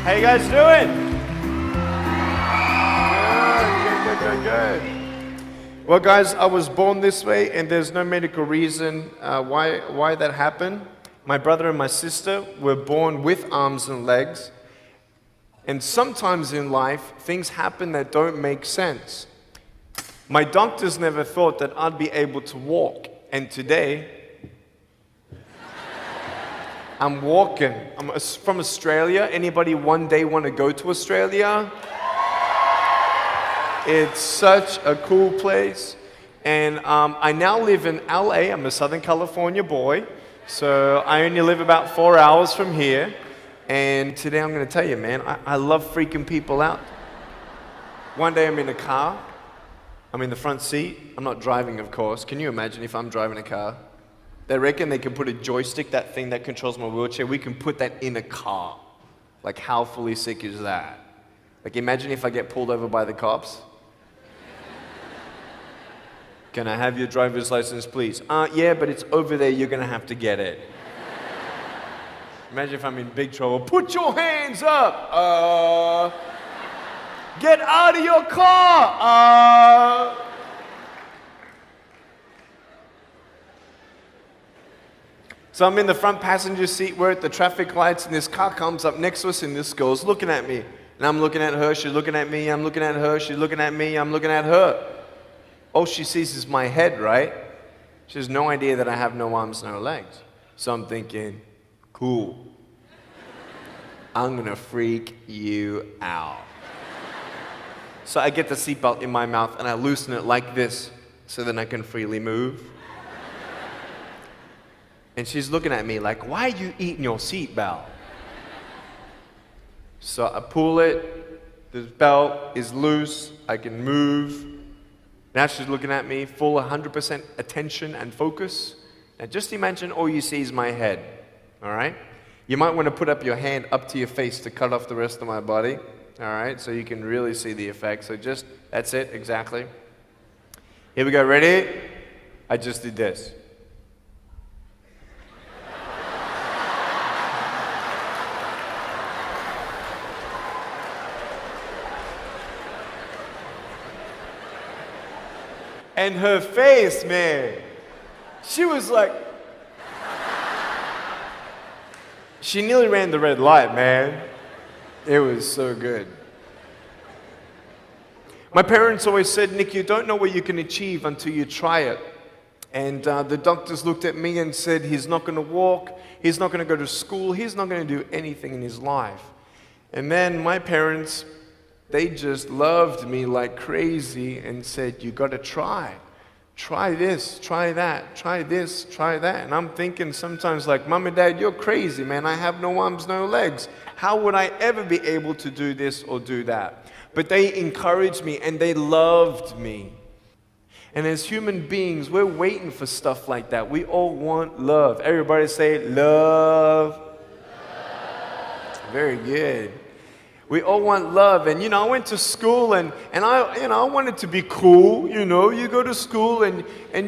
How you guys doing? Good. Well, guys, I was born this way, and there's no medical reason why that happened. My brother and my sister were born with arms and legs, and sometimes in life, things happen that don't make sense. My doctors never thought that I'd be able to walk, and today, I'm walking. I'm from Australia. Anybody one day want to go to Australia? It's such a cool place. And I now live in LA. I'm a Southern California boy. So I only live about 4 hours from here. And today I'm going to tell you, man, I love freaking people out. One day I'm in a car. I'm in the front seat. I'm not driving, of course. Can you imagine if I'm driving a car? They reckon they can put a joystick, that thing that controls my wheelchair, we can put that in a car. Like, how fully sick is that? Like, imagine if I get pulled over by the cops. Can I have your driver's license, please? Yeah, but it's over there, you're gonna have to get it. Imagine if I'm in big trouble. Put your hands up! Get out of your car! So I'm in the front passenger seat, we're at the traffic lights, and this car comes up next to us, and this girl's looking at me. And I'm looking at her, she's looking at me, I'm looking at her, she's looking at me, I'm looking at her. All she sees is my head, right? She has no idea that I have no arms, no legs. So I'm thinking, cool. I'm gonna freak you out. So I get the seatbelt in my mouth, and I loosen it like this, so then I can freely move. And she's looking at me like, why are you eating your seatbelt? So I pull it, the belt is loose, I can move. Now she's looking at me, full 100% attention and focus. Now just imagine all you see is my head, all right? You might want to put up your hand up to your face to cut off the rest of my body, all right? So you can really see the effect. So just, that's it, exactly. Here we go, ready? I just did this. And her face, man, she was like, she nearly ran the red light, man. It was so good. My parents always said, Nick, you don't know what you can achieve until you try it. And the doctors looked at me and said, he's not going to walk, he's not going to go to school, he's not going to do anything in his life. And then my parents, they just loved me like crazy and said, you got to try. Try this, try that, try this, try that. And I'm thinking sometimes like, Mom and Dad, you're crazy, man. I have no arms, no legs. How would I ever be able to do this or do that? But they encouraged me and they loved me. And as human beings, we're waiting for stuff like that. We all want love. Everybody say, love. Very good. We all want love. And, you know, I went to school and I wanted to be cool, you know. You go to school and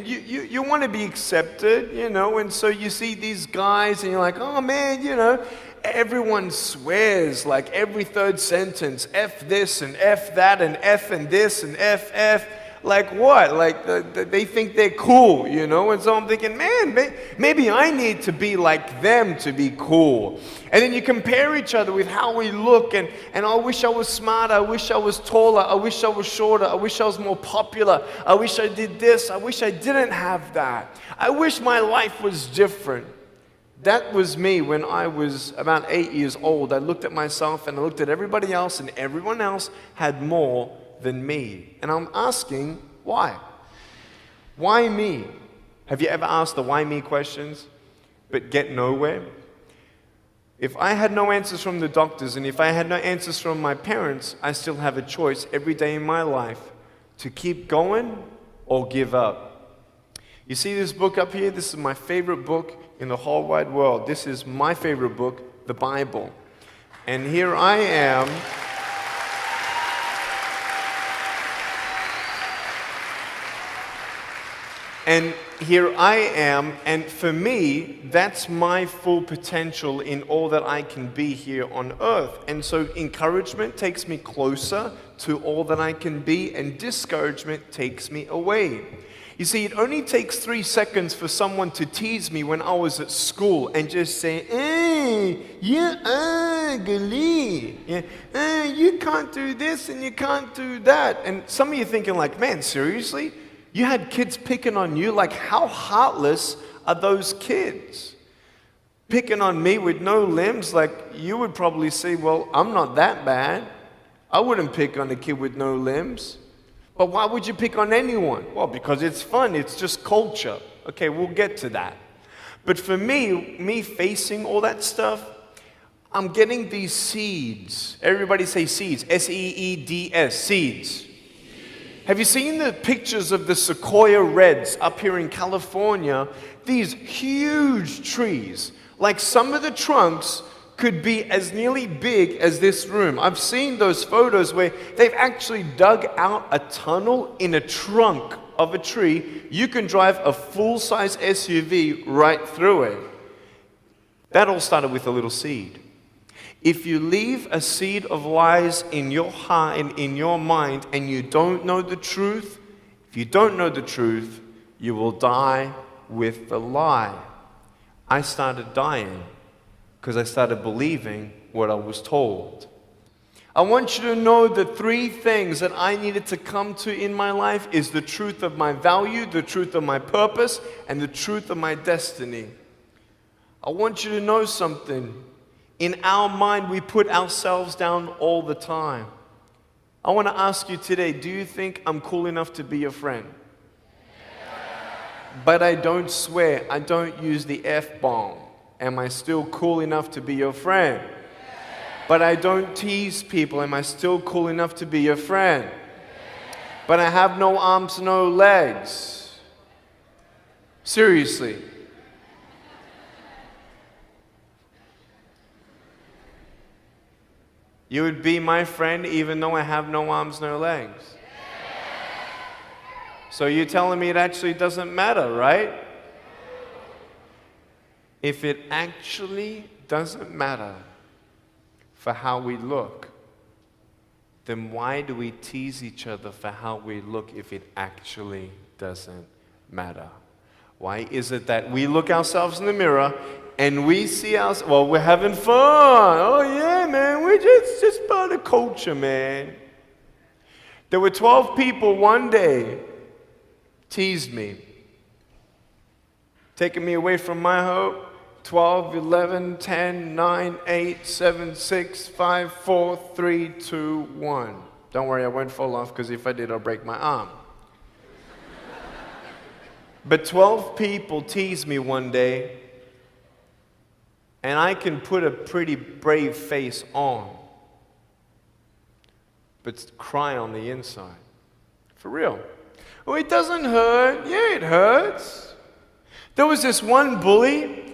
you want to be accepted, you know. And so you see these guys and you're like, oh, man, you know. Everyone swears like every third sentence, F this and F that and F and this and F. Like what? Like they think they're cool, you know? And so I'm thinking, man, maybe I need to be like them to be cool. And then you compare each other with how we look and I wish I was smarter, I wish I was taller, I wish I was shorter, I wish I was more popular, I wish I did this, I wish I didn't have that. I wish my life was different. That was me when I was about 8 years old. I looked at myself and I looked at everybody else and everyone else had more than me. And I'm asking, why? Why me? Have you ever asked the why me questions, but get nowhere? If I had no answers from the doctors and if I had no answers from my parents, I still have a choice every day in my life to keep going or give up. You see this book up here? This is my favorite book in the whole wide world. This is my favorite book, the Bible. And here I am. And here I am, and for me, that's my full potential in all that I can be here on earth. And so encouragement takes me closer to all that I can be, and discouragement takes me away. You see, it only takes 3 seconds for someone to tease me when I was at school and just say, you're ugly. You can't do this and you can't do that. And some of you thinking like, man, seriously? You had kids picking on you? Like, how heartless are those kids? Picking on me with no limbs? Like, you would probably say, well, I'm not that bad. I wouldn't pick on a kid with no limbs. But why would you pick on anyone? Well, because it's fun. It's just culture. Okay, we'll get to that. But for me facing all that stuff, I'm getting these seeds. Everybody say seeds. S-E-E-D-S, seeds. Have you seen the pictures of the sequoia reds up here in California? These huge trees. Like some of the trunks could be as nearly big as this room. I've seen those photos where they've actually dug out a tunnel in a trunk of a tree. You can drive a full-size SUV right through it. That all started with a little seed. If you leave a seed of lies in your heart and in your mind and you don't know the truth, if you don't know the truth, you will die with the lie. I started dying because I started believing what I was told. I want you to know the 3 things that I needed to come to in my life is the truth of my value, the truth of my purpose, and the truth of my destiny. I want you to know something. In our mind, we put ourselves down all the time. I want to ask you today, do you think I'm cool enough to be your friend? But I don't swear, I don't use the F-bomb. Am I still cool enough to be your friend? But I don't tease people. Am I still cool enough to be your friend? But I have no arms, no legs. Seriously. You would be my friend even though I have no arms, no legs. So you're telling me it actually doesn't matter, right? If it actually doesn't matter for how we look, then why do we tease each other for how we look if it actually doesn't matter? Why is it that we look ourselves in the mirror and we see ourselves, well, we're having fun. Oh yeah, man, we're just part of culture, man. There were 12 people one day teased me, taking me away from my hope. 12, 11, 10, 9, 8, 7, 6, 5, 4, 3, 2, 1. Don't worry, I won't fall off because if I did, I'll break my arm. But 12 people teased me one day, and I can put a pretty brave face on, but cry on the inside. For real. Oh, it doesn't hurt. Yeah, it hurts. There was this one bully.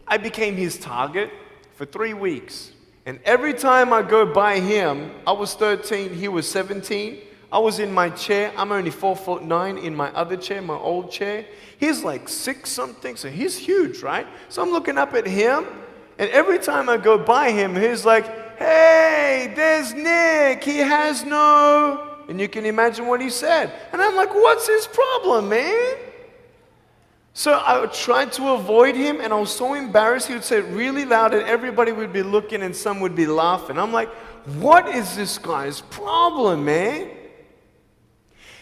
I became his target for 3 weeks. And every time I go by him, I was 13, he was 17. I was in my chair. I'm only 4'9" in my other chair, my old chair. He's like 6 something, so he's huge, right? So I'm looking up at him, and every time I go by him, he's like, hey, there's Nick. He has no... And you can imagine what he said. And I'm like, what's his problem, man? So I tried to avoid him, and I was so embarrassed. He would say it really loud, and everybody would be looking, and some would be laughing. I'm like, what is this guy's problem, man?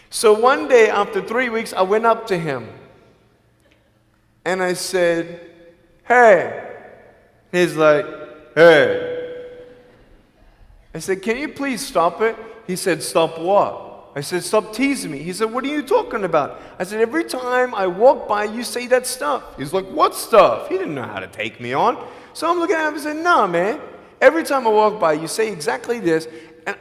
So one day, after 3 weeks, I went up to him, and I said, hey. He's like, hey. I said, can you please stop it? He said, stop what? I said, stop teasing me. He said, what are you talking about? I said, every time I walk by, you say that stuff. He's like, what stuff? He didn't know how to take me on. So I'm looking at him and said, no, man. Every time I walk by, you say exactly this, and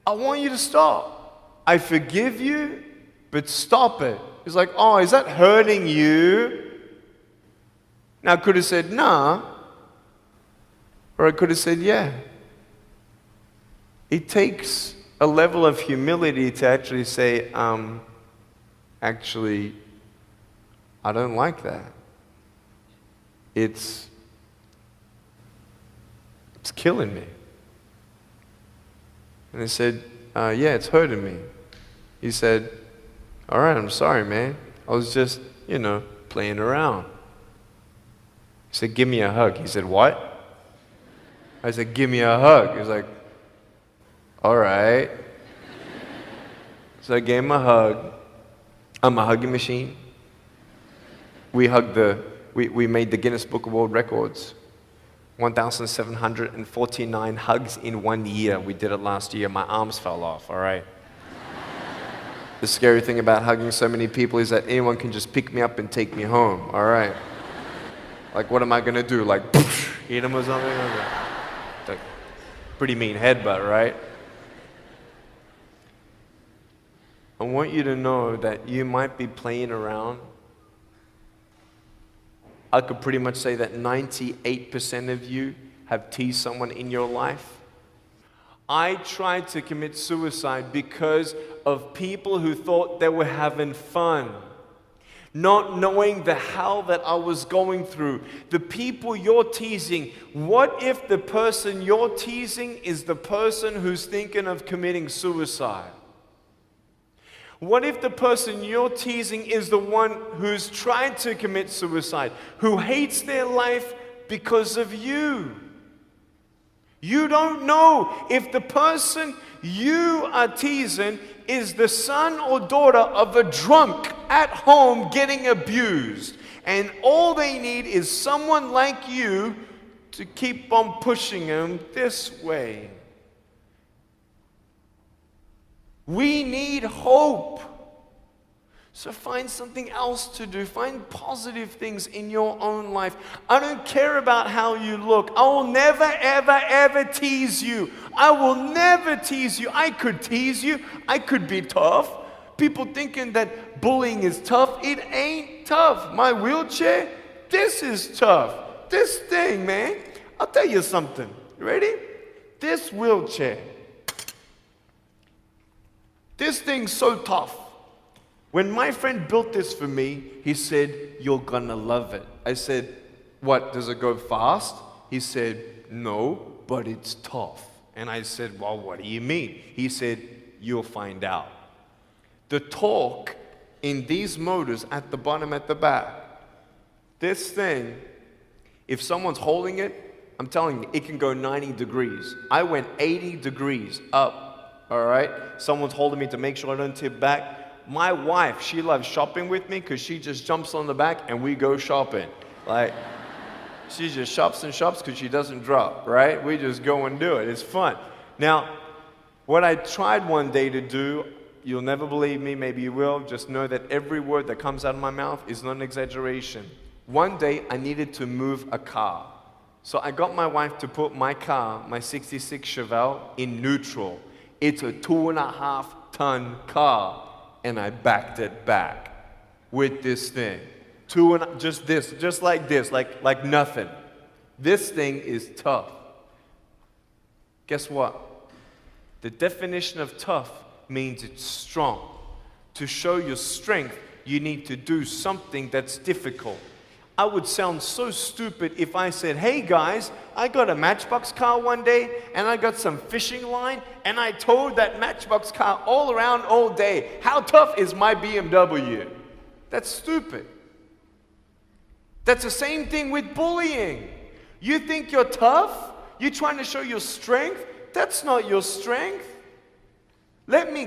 I want you to stop. I forgive you, but stop it. He's like, oh, is that hurting you? Now, I could have said, nah. Or I could have said, yeah. It takes a level of humility to actually say, actually, I don't like that. It's killing me. And I said, yeah, it's hurting me. He said, all right, I'm sorry, man. I was just, playing around. He said, give me a hug. He said, what? I said, give me a hug. He's like, all right. So I gave him a hug. I'm a hugging machine. We made the Guinness Book of World Records. 1,749 hugs in 1 year. We did it last year. My arms fell off, all right? The scary thing about hugging so many people is that anyone can just pick me up and take me home, all right? Like, what am I gonna do? Like, hit him or something? Like, pretty mean headbutt, right? I want you to know that you might be playing around. I could pretty much say that 98% of you have teased someone in your life. I tried to commit suicide because of people who thought they were having fun, not knowing the hell that I was going through. The people you're teasing, what if the person you're teasing is the person who's thinking of committing suicide? What if the person you're teasing is the one who's tried to commit suicide, who hates their life because of you? You don't know if the person you are teasing is the son or daughter of a drunk at home getting abused. And all they need is someone like you to keep on pushing them this way. We need hope. So find something else to do. Find positive things in your own life. I don't care about how you look. I will never, ever, ever tease you. I will never tease you. I could tease you. I could be tough. People thinking that bullying is tough. It ain't tough. My wheelchair, this is tough. This thing, man. I'll tell you something. You ready? This wheelchair. This thing's so tough. When my friend built this for me, he said, you're gonna love it. I said, what, does it go fast? He said, no, but it's tough. And I said, well, what do you mean? He said, you'll find out. The torque in these motors at the bottom, at the back, this thing, if someone's holding it, I'm telling you, it can go 90 degrees. I went 80 degrees up, all right? Someone's holding me to make sure I don't tip back. My wife, she loves shopping with me because she just jumps on the back and we go shopping. Like, she just shops and shops because she doesn't drop, right? We just go and do it. It's fun. Now, what I tried one day to do, you'll never believe me, maybe you will, just know that every word that comes out of my mouth is not an exaggeration. One day, I needed to move a car. So I got my wife to put my car, my 66 Chevelle, in neutral. It's a 2.5-ton car. And I backed it back with this thing. Just like this, like nothing. This thing is tough. Guess what? The definition of tough means it's strong. To show your strength, you need to do something that's difficult. I would sound so stupid if I said, hey guys, I got a Matchbox car one day and I got some fishing line and I towed that Matchbox car all around all day. How tough is my BMW? That's stupid. That's the same thing with bullying. You think you're tough? You're trying to show your strength? That's not your strength. Let me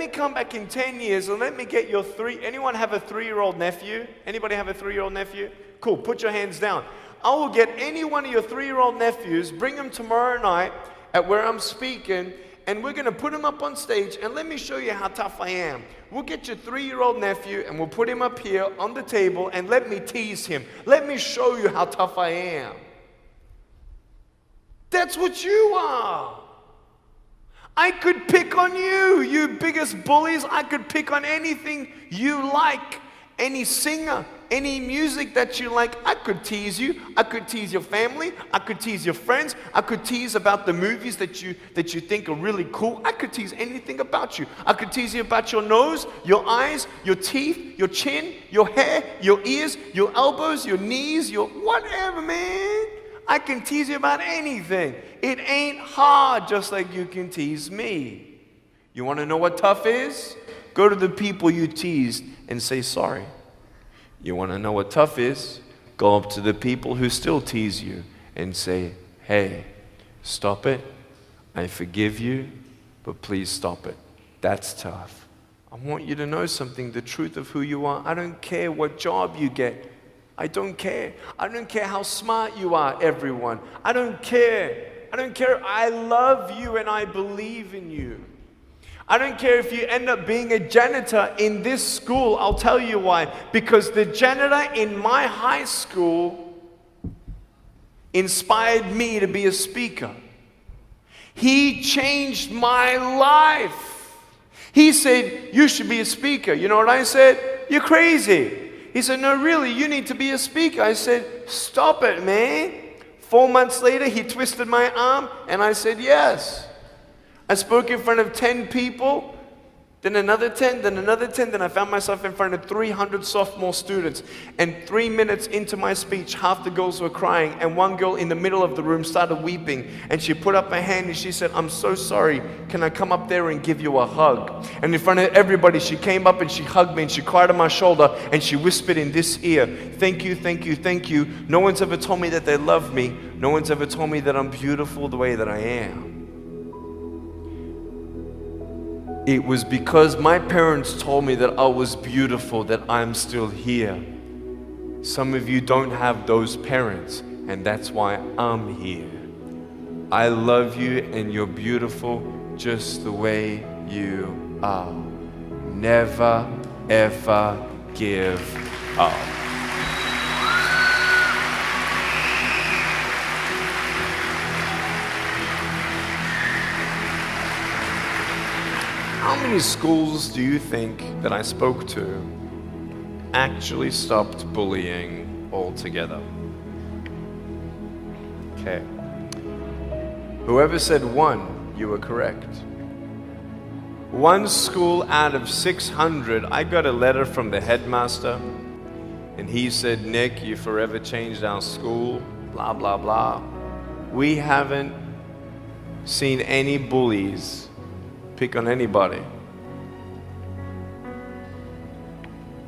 come back in 10 years and let me get your anyone have a 3-year-old nephew? Anybody have a 3-year-old nephew? Cool, put your hands down. I will get any one of your 3-year-old nephews, bring them tomorrow night at where I'm speaking, and we're going to put him up on stage, and let me show you how tough I am. We'll get your 3-year-old nephew, and we'll put him up here on the table, and let me tease him. Let me show you how tough I am. That's what you are. I could pick on you, you biggest bullies. I could pick on anything you like. Any singer, Any music that you like, I could tease you. I could tease your family. I could tease your friends. I could tease about the movies that you think are really cool. I could tease anything about you. I could tease you about your nose, your eyes, your teeth, your chin, your hair, your ears, your elbows, your knees, your whatever, man. I can tease you about anything. It ain't hard, just like you can tease me. You want to know what tough is? Go to the people you teased and say sorry. You want to know what tough is? Go up to the people who still tease you and say, hey, stop it. I forgive you, but please stop it. That's tough. I want you to know something, the truth of who you are. I don't care what job you get. I don't care. I don't care how smart you are, everyone. I don't care. I don't care. I love you and I believe in you. I don't care if you end up being a janitor in this school. I'll tell you why. Because the janitor in my high school inspired me to be a speaker. He changed my life. He said, you should be a speaker. You know what I said? You're crazy. He said, no, really, you need to be a speaker. I said, stop it, man. 4 months later, he twisted my arm, and I said, yes. I spoke in front of 10 people, then another 10, then another 10, then I found myself in front of 300 sophomore students. And 3 minutes into my speech, half the girls were crying, and one girl in the middle of the room started weeping, and she put up her hand and she said, I'm so sorry, can I come up there and give you a hug? And in front of everybody, she came up and she hugged me and she cried on my shoulder and she whispered in this ear, thank you, thank you, thank you. No one's ever told me that they love me. No one's ever told me that I'm beautiful the way that I am. It was because my parents told me that I was beautiful that I'm still here. Some of you don't have those parents, and that's why I'm here. I love you, and you're beautiful just the way you are. Never, ever give up. How many schools do you think that I spoke to actually stopped bullying altogether? Okay. Whoever said one, you were correct. One school out of 600, I got a letter from the headmaster, and he said, Nick, you forever changed our school, blah, blah, blah. We haven't seen any bullies pick on anybody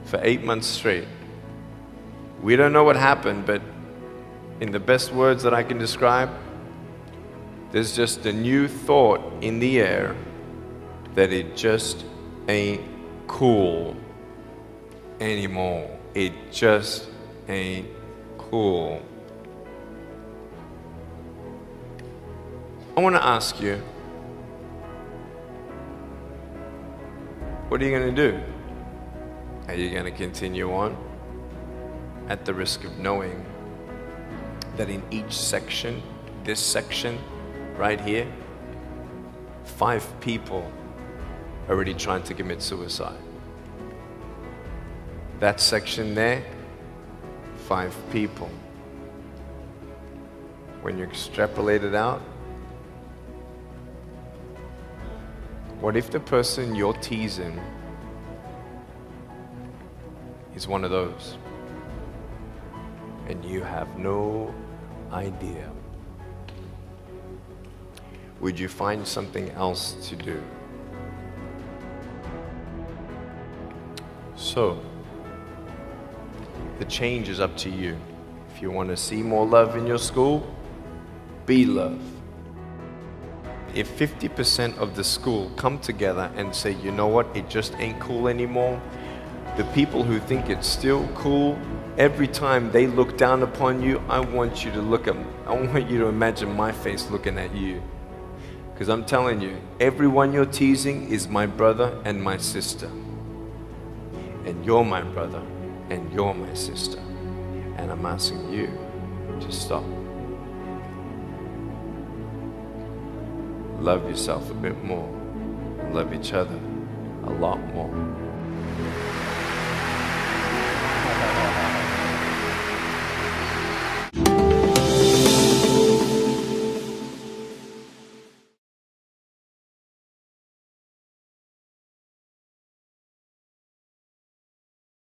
for 8 months straight. We don't know what happened, but in the best words that I can describe, there's just a new thought in the air that it just ain't cool anymore. It just ain't cool. I want to ask you, what are you going to do? Are you going to continue on at the risk of knowing that in each section, this section right here, 5 people already trying to commit suicide? That section there, 5 people. When you extrapolate it out, what if the person you're teasing is one of those, and you have no idea? Would you find something else to do? So, the change is up to you. If you want to see more love in your school, be love. If 50% of the school come together and say, you know what, it just ain't cool anymore, the people who think it's still cool, every time they look down upon you, I want you to imagine my face looking at you. Because I'm telling you, everyone you're teasing is my brother and my sister. And you're my brother and you're my sister. And I'm asking you to stop. Love yourself a bit more. Love each other a lot more.